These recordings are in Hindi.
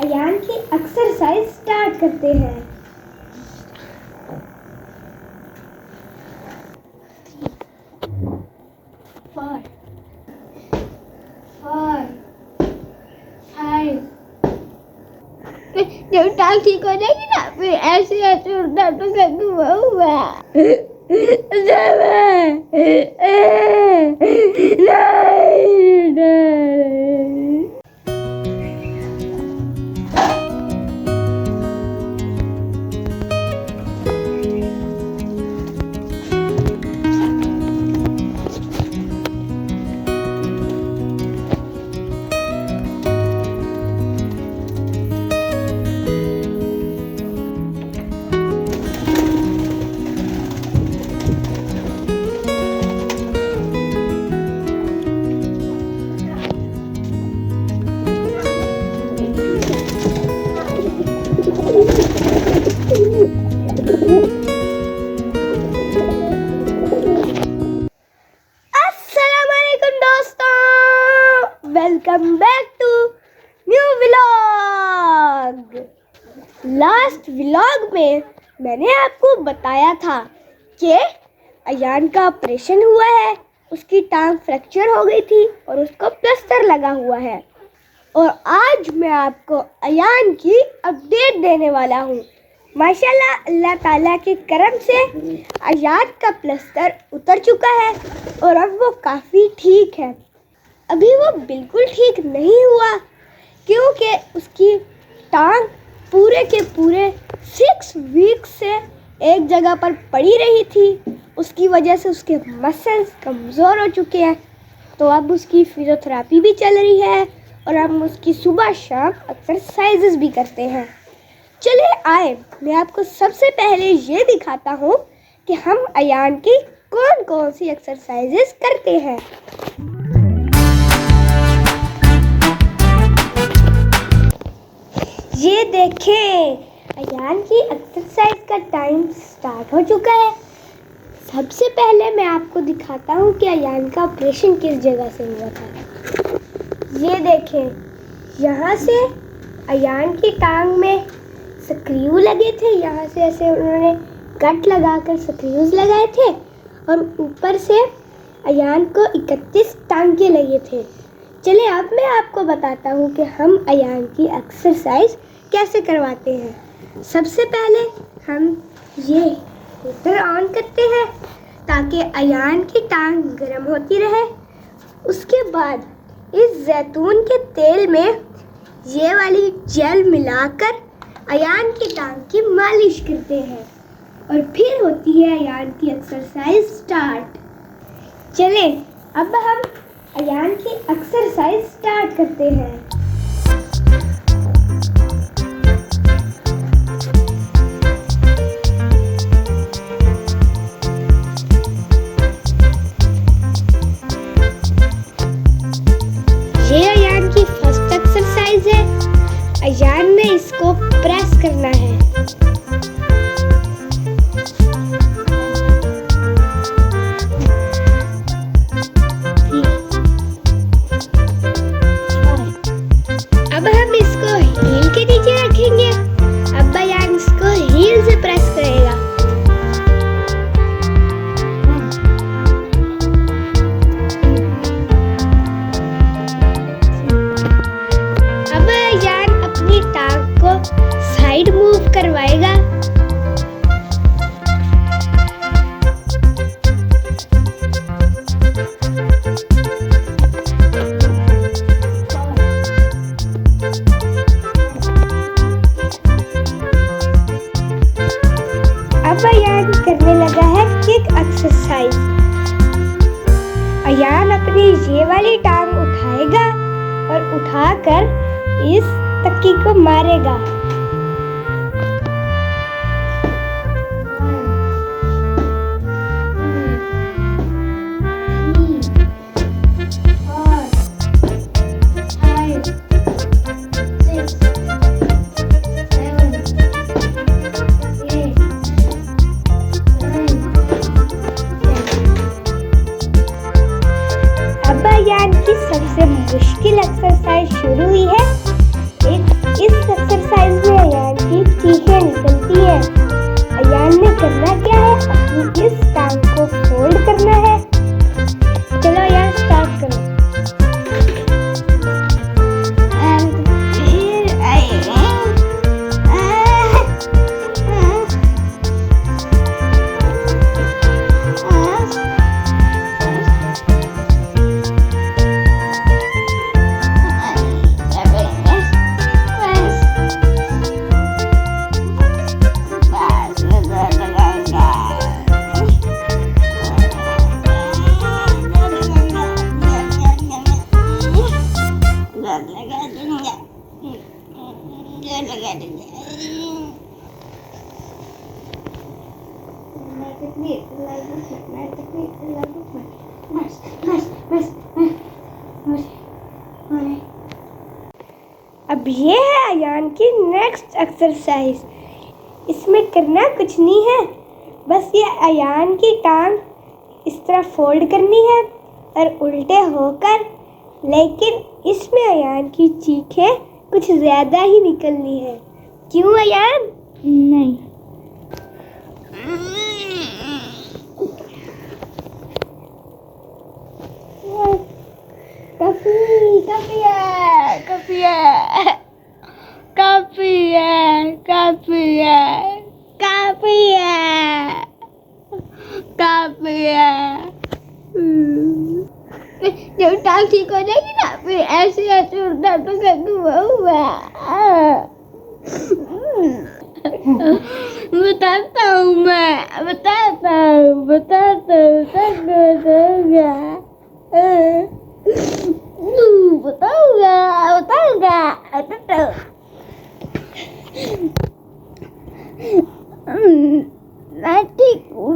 अयान की एक्सरसाइज स्टार्ट करते हैं। 4 4 5 जब टांग ठीक हो जाएगी ना फिर ऐसे ऐसे उड़ना तो हुआ welcome back to new vlog. Last vlog में मैंने आपको बताया था कि अयान का ऑपरेशन हुआ है, उसकी टांग फ्रैक्चर हो गई थी और उसको प्लास्टर लगा हुआ है। और आज मैं आपको अयान की अपडेट देने वाला हूँ। माशाल्लाह अल्लाह ताला के करम से अयान का प्लास्टर उतर चुका है और अब वो काफ़ी ठीक है। अभी वो बिल्कुल ठीक नहीं हुआ क्योंकि उसकी टांग पूरे के पूरे 6 वीक से एक जगह पर पड़ी रही थी। उसकी वजह से उसके मसल्स कमज़ोर हो चुके हैं। तो अब उसकी फिजियोथेरेपी भी चल रही है और हम उसकी सुबह शाम एक्सरसाइजेस भी करते हैं। चलिए आए, मैं आपको सबसे पहले ये दिखाता हूँ कि हम अयान की कौन कौन सी एक्सरसाइजेस करते हैं। ये देखें, अयान की एक्सरसाइज का टाइम स्टार्ट हो चुका है। सबसे पहले मैं आपको दिखाता हूँ कि अयान का ऑपरेशन किस जगह से हुआ था। ये देखें, यहाँ से अयान की टांग में स्क्रू लगे थे। यहाँ से ऐसे उन्होंने कट लगाकर स्क्रूज लगाए थे और ऊपर से अयान को 31 टांगे लगे थे। चलिए अब मैं आपको बताता हूँ कि हम अयान की एक्सरसाइज कैसे करवाते हैं। सबसे पहले हम ये हीटर ऑन करते हैं ताकि अयान की टांग गर्म होती रहे। उसके बाद इस जैतून के तेल में ये वाली जेल मिलाकर अयान की टांग की मालिश करते हैं और फिर होती है अयान की एक्सरसाइज स्टार्ट। चले अब हम अयान की एक्सरसाइज स्टार्ट करते हैं। ये अयान की फर्स्ट एक्सरसाइज है। अयान ने इसको प्रेस करना है। अब हम इसको हील के नीचे रखेंगे। अब अयान इसको हील से प्रेस करेगा। अब अयान अपनी टांग को साइड मूव करवाएगा। अब अयान करने लगा है किक एक्सरसाइज। अयान अपनी ये वाली टांग उठाएगा और उठाकर इस तक्की को मारेगा। अयान की सबसे मुश्किल एक्सरसाइज शुरू हुई है। इस अब ये है अयान की नेक्स्ट एक्सरसाइज। इसमें करना कुछ नहीं है, बस ये अयान की टांग इस तरह फोल्ड करनी है और उल्टे होकर, लेकिन इसमें अयान की चीखें कुछ ज़्यादा ही निकलनी है। क्यों अयान? नहीं। काफी काफी है, काफी है, काफी है, काफी है, काफी है, काफी है। जब टांग ठीक हो जाएगी ना, फिर ऐसे ऐसे उड़ना तो बताता हूँ मैं, बताता हूँ बताऊंगा। मैं ठीक हूँ,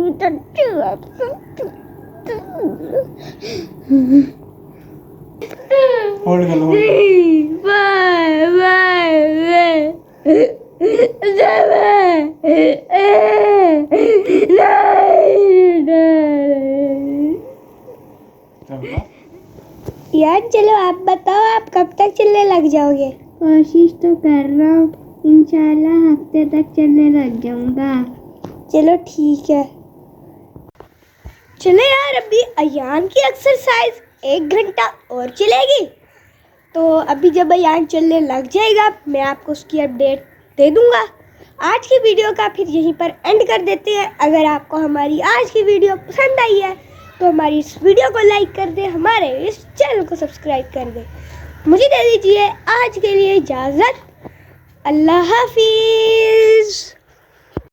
होल्ड कर लो, यार चलो आप बताओ, आप कब तक चलने लग जाओगे? कोशिश तो कर रहा हूँ, इंशाल्लाह हफ्ते तक चलने लग जाऊंगा। चलो ठीक है। चलो यार, अभी अयान की एक्सरसाइज 1 घंटा और चलेगी, तो अभी जब अयान चलने लग जाएगा मैं आपको उसकी अपडेट दे दूंगा। आज की वीडियो का फिर यहीं पर एंड कर देते हैं। अगर आपको हमारी आज की वीडियो पसंद आई है तो हमारी इस वीडियो को लाइक कर दें, हमारे इस चैनल को सब्सक्राइब कर दें। मुझे दे दीजिए आज के लिए इजाज़त। अल्लाह हाफिज़।